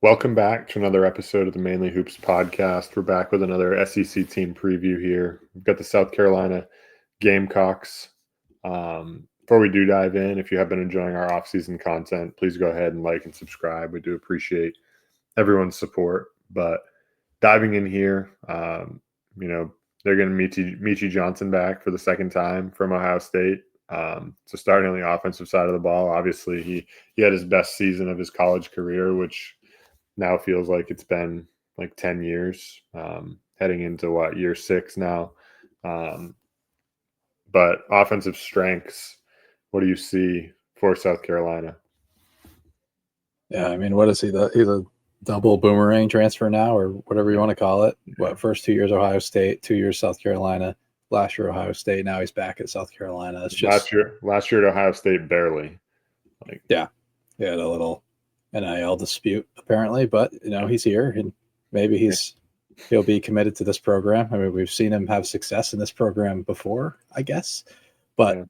Welcome back to another episode of the Mainly Hoops podcast. We're back with another SEC team preview here. We've got the South Carolina Gamecocks. Before we do dive in, if you have been enjoying our off-season content, please go ahead and like and subscribe. We do appreciate everyone's support. But diving in here, they're getting Michi Johnson back for the second time from Ohio State. So starting on the offensive side of the ball, obviously he had his best season of his college career, which now feels like it's been like 10 years, heading into year 6 now. But offensive strengths, what do you see for South Carolina? Yeah, I mean, what is he? He's a double boomerang transfer now, or whatever you want to call it. First 2 years Ohio State, 2 years South Carolina, last year Ohio State. Now he's back at South Carolina. It's just last year at Ohio State barely. He had a little NIL dispute apparently, but he's here and maybe he'll be committed to this program. I mean, we've seen him have success in this program before, I guess, but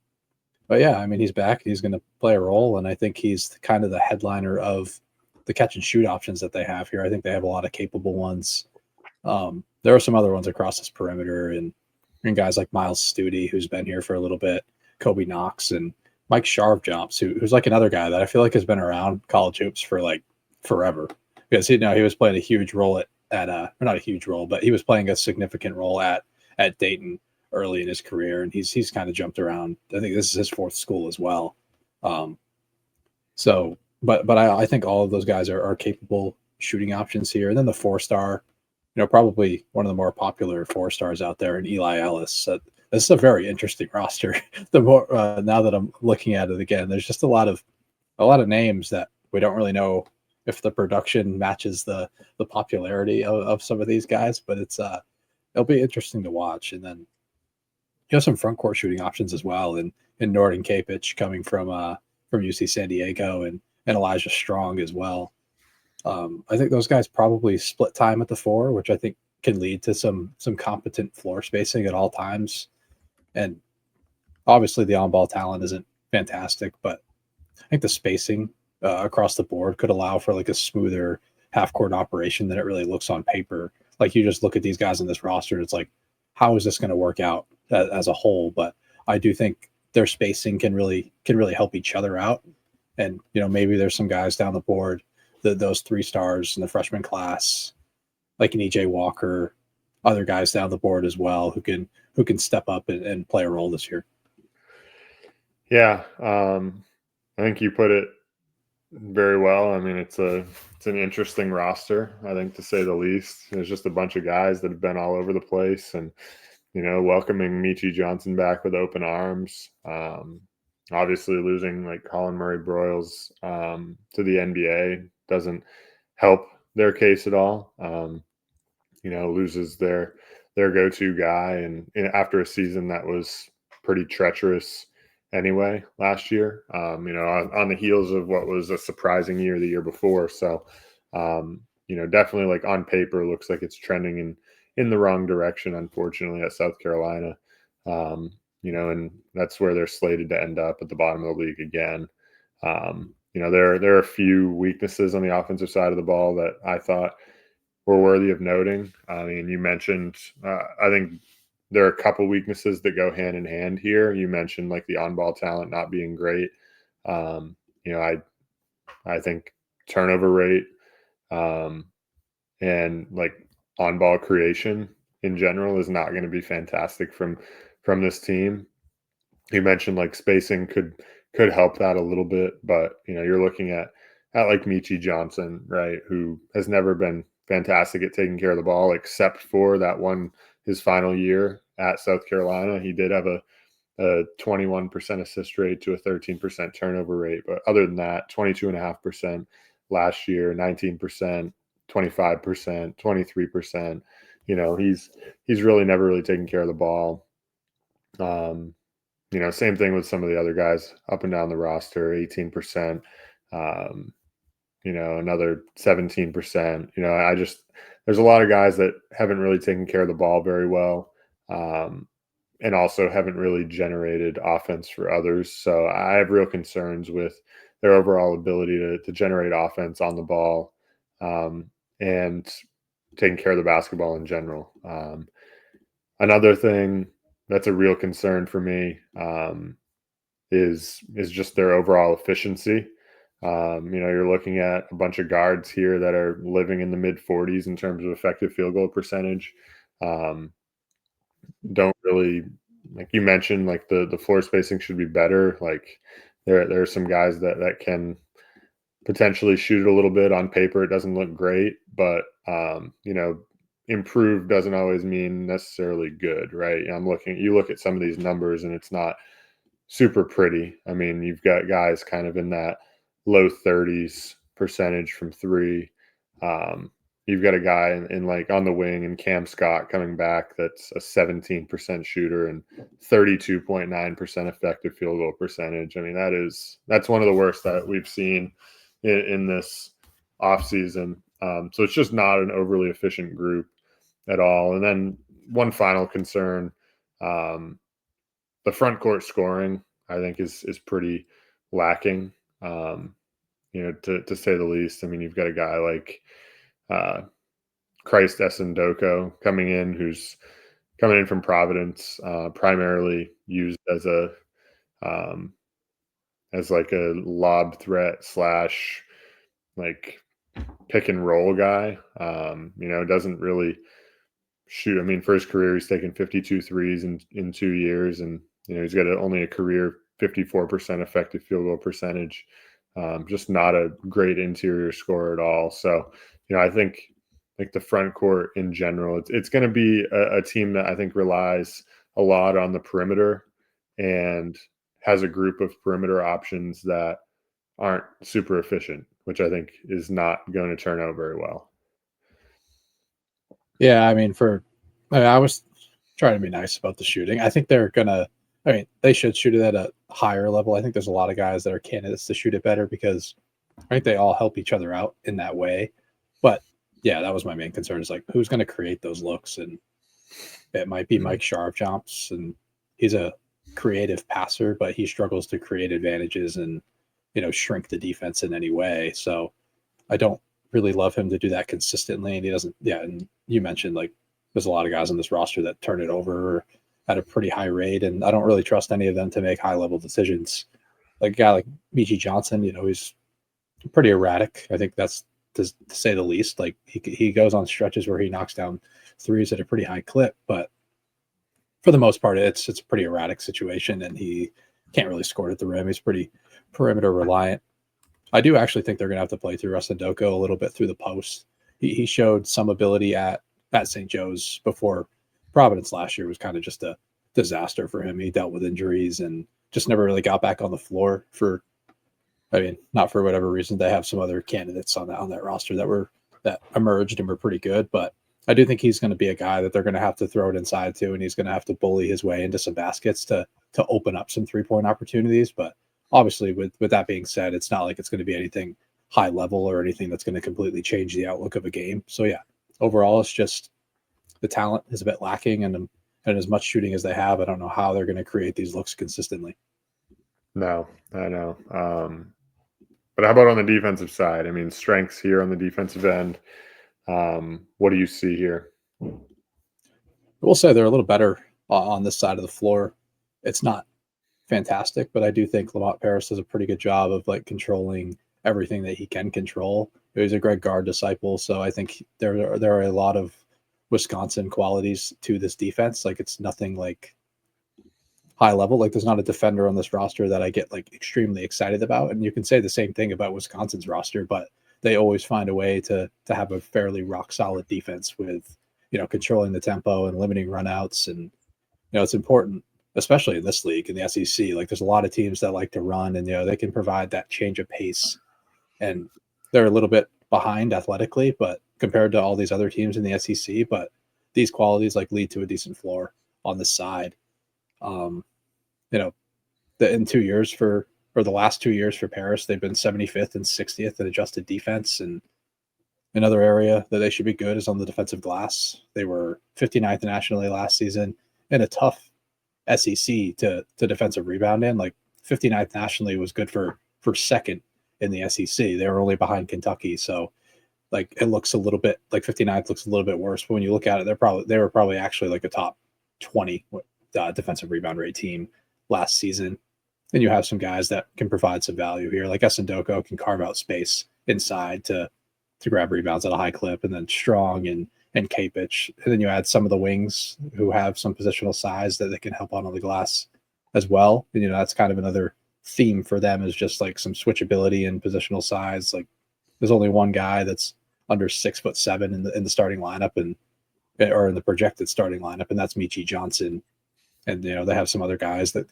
yeah, I mean, he's back. He's going to play a role, and I think he's kind of the headliner of the catch and shoot options that they have here. I think they have a lot of capable ones. There are some other ones across this perimeter, and guys like Miles Studi, who's been here for a little bit, Kobe Knox, and Mike Sharp-Jumps, who's like another guy that I feel like has been around college hoops for like forever, because he was playing a huge role at not a huge role, but he was playing a significant role at Dayton early in his career, and he's kind of jumped around. I think this is his fourth school as well. But I think all of those guys are capable shooting options here. And then the 4-star, probably one of the more popular 4-stars out there, and Eli Ellis. This is a very interesting roster. The more now that I'm looking at it again, there's just a lot of names that we don't really know if the production matches the popularity of some of these guys, but it'll be interesting to watch. And then you have some front court shooting options as well, in Norton Kapich coming from UC San Diego, and Elijah Strong as well. I think those guys probably split time at the 4, which I think can lead to some competent floor spacing at all times. And obviously the on-ball talent isn't fantastic, but I think the spacing across the board could allow for like a smoother half-court operation than it really looks on paper. Like, you just look at these guys in this roster, and it's like, how is this going to work out as a whole? But I do think their spacing can really help each other out. And, maybe there's some guys down the board, those 3 stars in the freshman class, like an EJ Walker, other guys down the board as well, who can step up and play a role this year. Yeah. I think you put it very well. I mean, it's an interesting roster, I think, to say the least. There's just a bunch of guys that have been all over the place, and welcoming Michi Johnson back with open arms. Obviously, losing like Colin Murray-Broyles to the NBA doesn't help their case at all. Loses their go-to guy, and after a season that was pretty treacherous anyway last year, on the heels of what was a surprising year the year before. So, definitely, like, on paper, looks like it's trending in the wrong direction, unfortunately, at South Carolina. And that's where they're slated to end up, at the bottom of the league again. There are a few weaknesses on the offensive side of the ball that I thought were worthy of noting. I mean, you mentioned, I think there are a couple weaknesses that go hand in hand here. You mentioned like the on-ball talent not being great. I think turnover rate and like on-ball creation in general is not going to be fantastic from this team. You mentioned like spacing could help that a little bit, but you're looking at like Michi Johnson, right, who has never been fantastic at taking care of the ball, except for that one, his final year at South Carolina. He did have a 21% assist rate to a 13% turnover rate, but other than that, 22.5% last year, 19%, 25%, 23%. He's really never really taken care of the ball. Same thing with some of the other guys up and down the roster, 18%. Another 17%. There's a lot of guys that haven't really taken care of the ball very well, and also haven't really generated offense for others. So I have real concerns with their overall ability to generate offense on the ball. and taking care of the basketball in general. Another thing that's a real concern for me is just their overall efficiency. You're looking at a bunch of guards here that are living in the mid 40s in terms of effective field goal percentage. Don't really, like you mentioned, like the floor spacing should be better. Like there are some guys that can potentially shoot a little bit. On paper it doesn't look great, but improved doesn't always mean necessarily good, right? You look at some of these numbers and it's not super pretty. I mean, you've got guys kind of in that low 30s percentage from three. You've got a guy in like on the wing and Cam Scott coming back that's a 17% shooter and 32.9% effective field goal percentage. I mean, that's one of the worst that we've seen in this offseason. So it's just not an overly efficient group at all. And then one final concern, the front court scoring, I think, is pretty lacking, to say the least. I mean, you've got a guy like Christ Essendoko coming in, who's coming in from Providence, primarily used as like a lob threat slash like pick and roll guy. Doesn't really shoot. I mean, for his career, he's taken 52 threes in 2 years, and he's got only a career 54% effective field goal percentage. Just not a great interior scorer at all. So, I think like the front court in general, it's going to be a team that I think relies a lot on the perimeter and has a group of perimeter options that aren't super efficient, which I think is not going to turn out very well. Yeah, I mean, I was trying to be nice about the shooting. I think they should shoot it at a higher level. I think there's a lot of guys that are candidates to shoot it better because I think they all help each other out in that way. But yeah, that was my main concern, is like who's going to create those looks, and it might be Mike Sharpjumps, and he's a creative passer, but he struggles to create advantages and shrink the defense in any way. So I don't really love him to do that consistently, and he doesn't. Yeah, and you mentioned like there's a lot of guys on this roster that turn it over at a pretty high rate, and I don't really trust any of them to make high level decisions. Like a guy like B.G. Johnson, he's pretty erratic. I think that's to say the least. Like he goes on stretches where he knocks down threes at a pretty high clip, but for the most part, it's a pretty erratic situation, and he can't really score at the rim. He's pretty perimeter reliant. I do actually think they're going to have to play through Essendoko a little bit through the post. He showed some ability at St. Joe's before. Providence last year was kind of just a disaster for him. He dealt with injuries and just never really got back on the floor not for whatever reason. They have some other candidates on that roster that emerged and were pretty good, but I do think he's going to be a guy that they're going to have to throw it inside to, and he's going to have to bully his way into some baskets to open up some 3-point opportunities. But obviously, with that being said, it's not like it's going to be anything high level or anything that's going to completely change the outlook of a game. So yeah, overall, it's just the talent is a bit lacking, and as much shooting as they have, I don't know how they're going to create these looks consistently. No, I know. But how about on the defensive side? I mean, strengths here on the defensive end. What do you see here? I will say they're a little better on this side of the floor. It's not fantastic, but I do think Lamont Paris does a pretty good job of like controlling everything that he can control. He's a Greg Gard disciple, so I think there are a lot of Wisconsin qualities to this defense. Like it's nothing like high level. Like there's not a defender on this roster that I get like extremely excited about. And you can say the same thing about Wisconsin's roster, but they always find a way to have a fairly rock solid defense with, controlling the tempo and limiting runouts. And, it's important, especially in this league, in the SEC. Like there's a lot of teams that like to run, and, they can provide that change of pace. And they're a little bit behind athletically, but compared to all these other teams in the SEC, but these qualities like lead to a decent floor on this side. In 2 years for the last 2 years for Paris, they've been 75th and 60th in adjusted defense. And another area that they should be good is on the defensive glass. They were 59th nationally last season in a tough SEC to defensive rebound in. Like 59th nationally was good for second in the SEC. They were only behind Kentucky. So like it looks a little bit like 59th looks a little bit worse, but when you look at it, they were probably actually like a top 20 defensive rebound rate team last season. And you have some guys that can provide some value here, like Essendoko can carve out space inside to grab rebounds at a high clip, and then Strong and Kapich. And then you add some of the wings who have some positional size that they can help out on the glass as well. And, that's kind of another theme for them, is just like some switchability and positional size. Like there's only one guy that's under 6'7" in the starting lineup or in the projected starting lineup, and that's Michi Johnson. And, they have some other guys that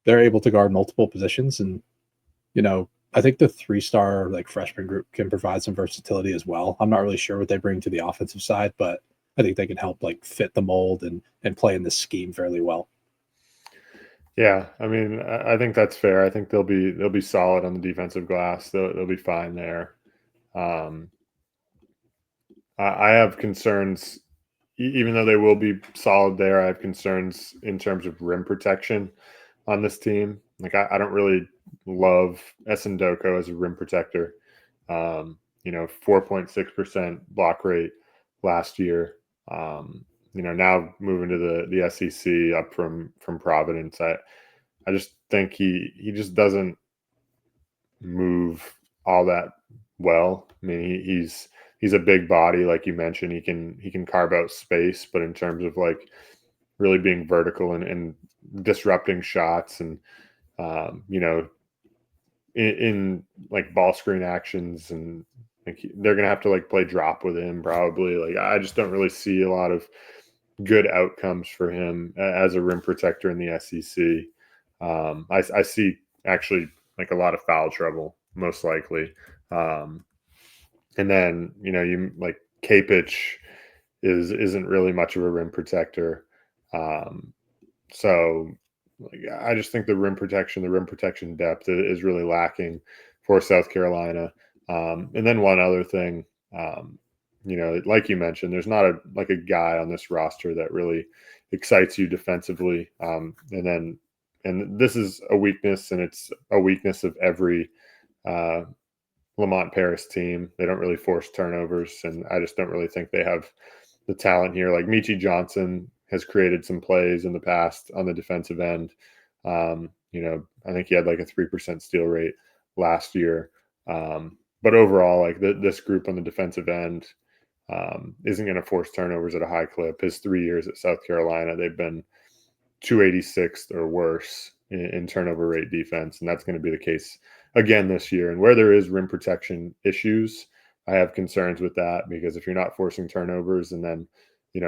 they're able to guard multiple positions. And, I think the 3-star like freshman group can provide some versatility as well. I'm not really sure what they bring to the offensive side, but I think they can help like fit the mold and play in this scheme fairly well. Yeah, I mean, I think that's fair. I think they'll be solid on the defensive glass. They'll be fine there. I have concerns, even though they will be solid there. I have concerns in terms of rim protection on this team. Like I don't really love Essendoko as a rim protector. 4.6% block rate last year. Now moving to the SEC up from Providence. I just think he just doesn't move all that well. I mean, he's a big body, like you mentioned. He can carve out space, but in terms of like really being vertical and disrupting shots and in like ball screen actions, and like they're gonna have to like play drop with him probably. Like I just don't really see a lot of good outcomes for him as a rim protector in the SEC. I see actually like a lot of foul trouble most likely. And then you like Kapich isn't really much of a rim protector. So like, I just think the rim protection depth is really lacking for South Carolina. And then one other thing, like you mentioned, there's not a guy on this roster that really excites you defensively. And this is a weakness, and it's a weakness of every Lamont Paris team. They don't really force turnovers, and I just don't really think they have the talent here. Like Michi Johnson has created some plays in the past on the defensive end. I think he had like a 3% steal rate last year. But overall, like this group on the defensive end isn't going to force turnovers at a high clip. His 3 years at South Carolina, they've been 286th or worse in turnover rate defense, and that's going to be the case again this year. And where there is rim protection issues, I have concerns with that, because if you're not forcing turnovers and then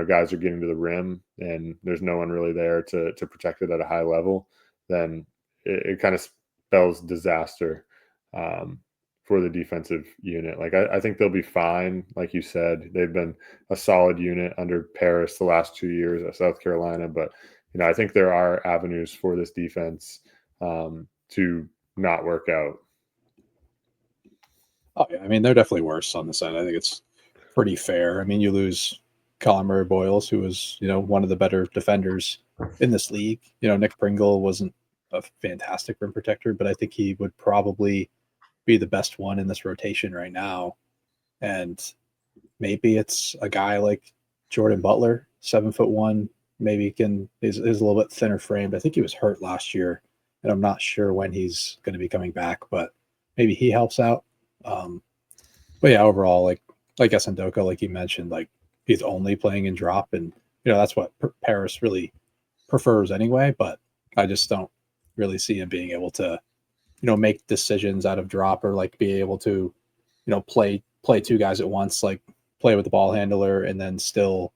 guys are getting to the rim and there's no one really there to protect it at a high level, then it kind of spells disaster for the defensive unit. Like I think they'll be fine. Like you said, they've been a solid unit under Paris the last 2 years at South Carolina, but I think there are avenues for this defense to not work out. Oh yeah, I mean they're definitely worse on the side. I think it's pretty fair. I mean, you lose Colin Murray Boyles, who was one of the better defenders in this league. Nick Pringle wasn't a fantastic rim protector, but I think he would probably be the best one in this rotation right now. And maybe it's a guy like Jordan Butler, 7'1", maybe is a little bit thinner framed. I think he was hurt last year, and I'm not sure when he's going to be coming back, but maybe he helps out. But yeah, overall, like Essendoko, like you mentioned, like he's only playing in drop, and that's what Paris really prefers anyway. But I just don't really see him being able to, make decisions out of drop, or like be able to, play two guys at once, like play with the ball handler and then still,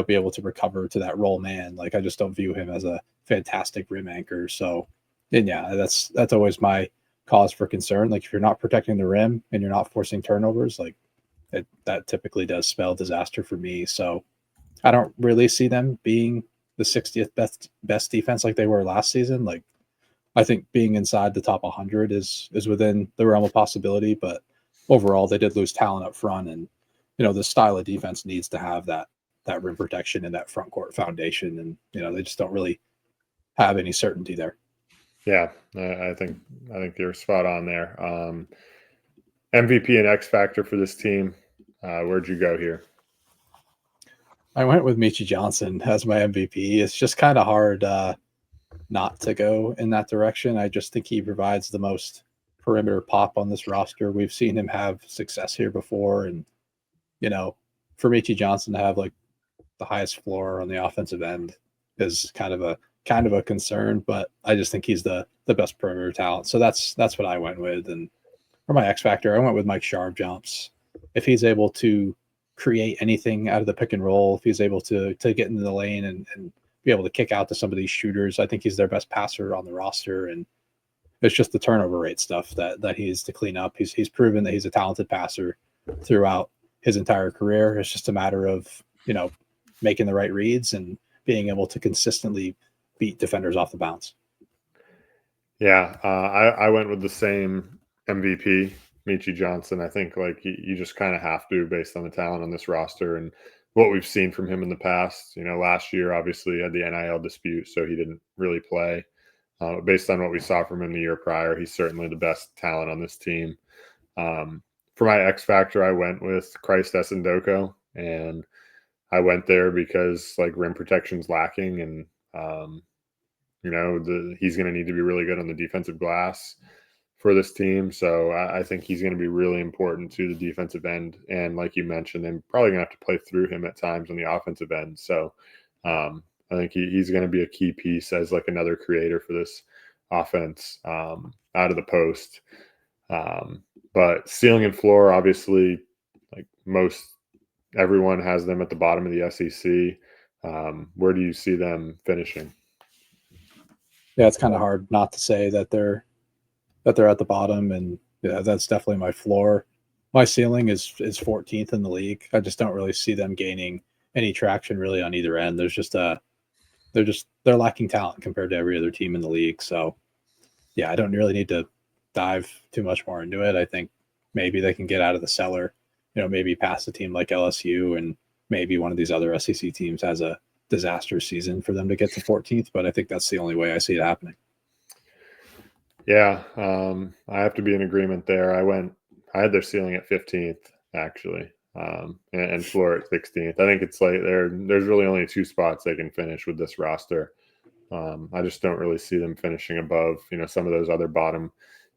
be able to recover to that roll man. Like I just don't view him as a fantastic rim anchor. So, and yeah, that's always my cause for concern. Like if you're not protecting the rim and you're not forcing turnovers, like that typically does spell disaster for me. So I don't really see them being the 60th best defense like they were last season. Like I think being inside the top 100 is within the realm of possibility, but overall they did lose talent up front, and the style of defense needs to have that rim protection and that front court foundation, and they just don't really have any certainty there. Yeah, I think you're spot on there. MVP and X factor for this team. Where'd you go here? I went with Michi Johnson as my MVP. It's just kind of hard not to go in that direction. I just think he provides the most perimeter pop on this roster. We've seen him have success here before, and for Michi Johnson to have like the highest floor on the offensive end is kind of a concern. But I just think he's the best perimeter talent. So that's what I went with. And for my X factor, I went with Mike Sharp jumps. If he's able to create anything out of the pick and roll, if he's able to get into the lane and be able to kick out to some of these shooters, I think he's their best passer on the roster. And it's just the turnover rate stuff that he needs to clean up. He's proven that he's a talented passer throughout his entire career. It's just a matter of, making the right reads and being able to consistently beat defenders off the bounce. Yeah, I went with the same MVP, Michi Johnson. I think like you just kind of have to based on the talent on this roster and what we've seen from him in the past. Last year obviously had the NIL dispute, so he didn't really play. Based on what we saw from him the year prior, he's certainly the best talent on this team. For my X factor, I went with Christ Essendoko, and I went there because like rim protection's lacking, and he's going to need to be really good on the defensive glass for this team. So I think he's going to be really important to the defensive end. And like you mentioned, they're probably going to have to play through him at times on the offensive end. So I think he's going to be a key piece as like another creator for this offense out of the post. But ceiling and floor, obviously, like everyone has them at the bottom of the SEC. Where do you see them finishing? Yeah, it's kind of hard not to say that they're at the bottom, and yeah, that's definitely my floor. My ceiling is 14th in the league. I just don't really see them gaining any traction really on either end. They're lacking talent compared to every other team in the league. So yeah, I don't really need to dive too much more into it. I think maybe they can get out of the cellar, maybe past a team like LSU, and maybe one of these other SEC teams has a disaster season for them to get to 14th. But I think that's the only way I see it happening. Yeah, I have to be in agreement there. I had their ceiling at 15th actually, and floor at 16th. I think it's like there's really only two spots they can finish with this roster. I just don't really see them finishing above, some of those other bottom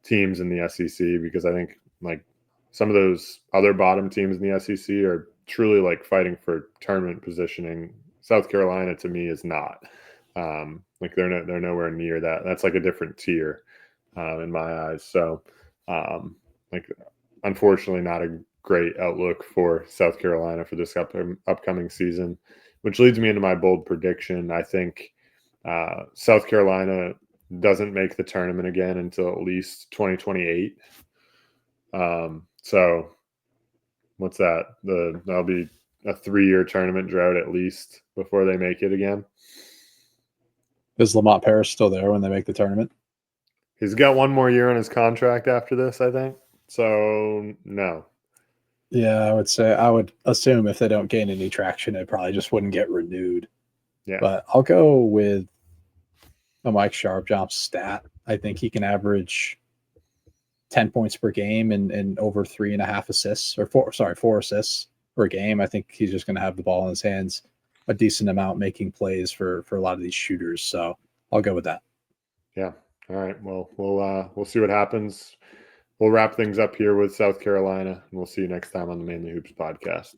teams in the SEC, because I think like some of those other bottom teams in the SEC are truly like fighting for tournament positioning. South Carolina to me is not. Like they're nowhere near that. That's like a different tier in my eyes. So like unfortunately not a great outlook for South Carolina for this upcoming season, which leads me into my bold prediction. I think South Carolina doesn't make the tournament again until at least 2028. So what's that? That'll be a 3-year tournament drought at least before they make it again. Is Lamont Paris still there when they make the tournament? He's got one more year on his contract after this, I think. So no. Yeah, I would assume if they don't gain any traction, it probably just wouldn't get renewed. Yeah. But I'll go with a Mike Sharp jump stat. I think he can average 10 points per game and over 3.5 assists, or 4 assists per game. I think he's just going to have the ball in his hands a decent amount, making plays for a lot of these shooters. So I'll go with that. Yeah. All right. Well, we'll see what happens. We'll wrap things up here with South Carolina, and we'll see you next time on the Mainly Hoops podcast.